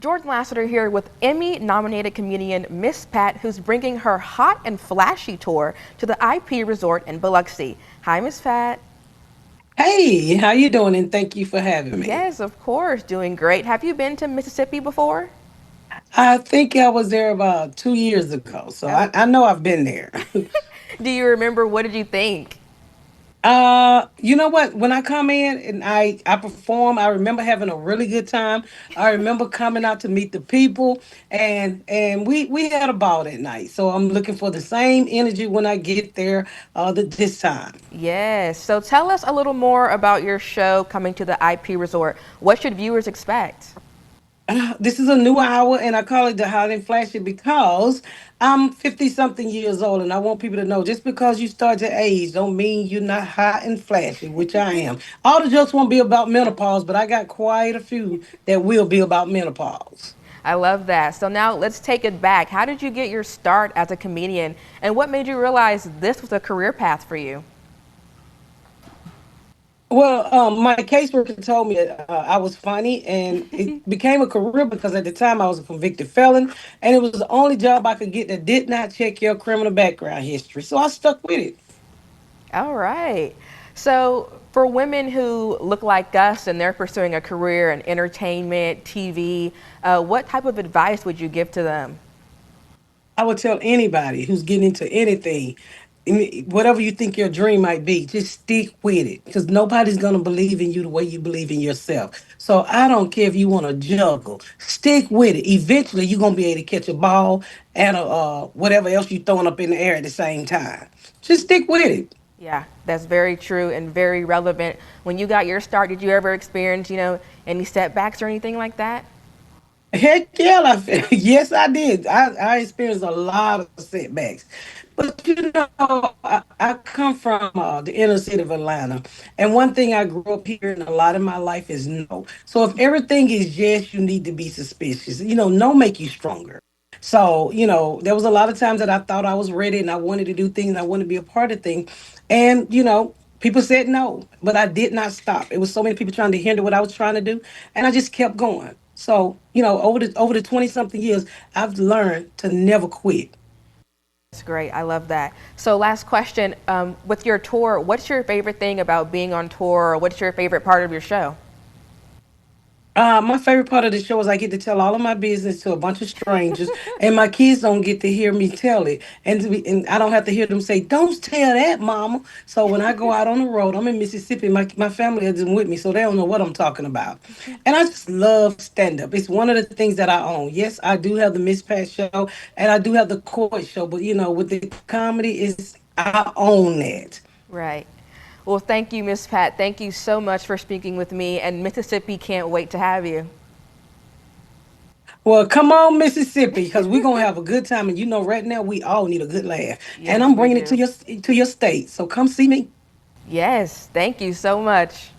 Jordyn Lassiter here with Emmy-nominated comedian Miss Pat, who's bringing her hot and flashy tour to the IP Resort in Biloxi. Hi, Miss Pat. Hey, how you doing? And thank you for having me. Yes, of course, doing great. Have you been to Mississippi before? I think I was there about 2 years ago, so I, Oh, I know I've been there. do you remember what did you think? You know what? When I come in and I perform, I remember having a really good time. I remember coming out to meet the people, and we had a ball that night. So I'm looking for the same energy when I get there this time. Yes. So tell us a little more about your show coming to the IP Resort. What should viewers expect? This is a new hour, and I call it the hot and flashy because I'm 50 something years old, and I want people to know just because you start to age don't mean you're not hot and flashy, which I am. All the jokes won't be about menopause, but I got quite a few that will be about menopause. I love that. So now let's take it back. How did you get your start as a comedian, and what made you realize this was a career path for you? Well, my caseworker told me that I was funny, and it became a career because at the time I was a convicted felon, and it was the only job I could get that did not check your criminal background history. So I stuck with it. All right. So, for women who look like us and they're pursuing a career in entertainment, TV, what type of advice would you give to them? I would tell anybody who's getting into anything, whatever you think your dream might be, just stick with it because nobody's going to believe in you the way you believe in yourself. So I don't care if you want to juggle, stick with it. Eventually, you're going to be able to catch a ball and whatever else you're throwing up in the air at the same time. Just stick with it. Yeah, that's very true and very relevant. When you got your start, did you ever experience, any setbacks or anything like that? Heck yeah, yes, I did. I experienced a lot of setbacks. But I come from the inner city of Atlanta. And one thing I grew up hearing a lot in my life is no. So if everything is yes, you need to be suspicious. No make you stronger. So, there was a lot of times that I thought I was ready and I wanted to do things, I wanted to be a part of things. And, people said no, but I did not stop. It was so many people trying to hinder what I was trying to do, and I just kept going. So, over the 20 something years, I've learned to never quit. That's great. I love that. So, last question. With your tour, what's your favorite thing about being on tour, or what's your favorite part of your show? My favorite part of the show is I get to tell all of my business to a bunch of strangers, and my kids don't get to hear me tell it, and I don't have to hear them say, "Don't tell that, Mama." So when I go out on the road, I'm in Mississippi. My family isn't with me, so they don't know what I'm talking about. And I just love stand up. It's one of the things that I own. Yes, I do have the Miss Pat show, and I do have the court show, but with the comedy, is I own that. Right. Well, thank you, Miss Pat. Thank you so much for speaking with me, and Mississippi can't wait to have you. Well, come on, Mississippi, because we're gonna have a good time, and right now we all need a good laugh. And Yes, I'm we bringing it do. to your state, so come see me. Yes, thank you so much.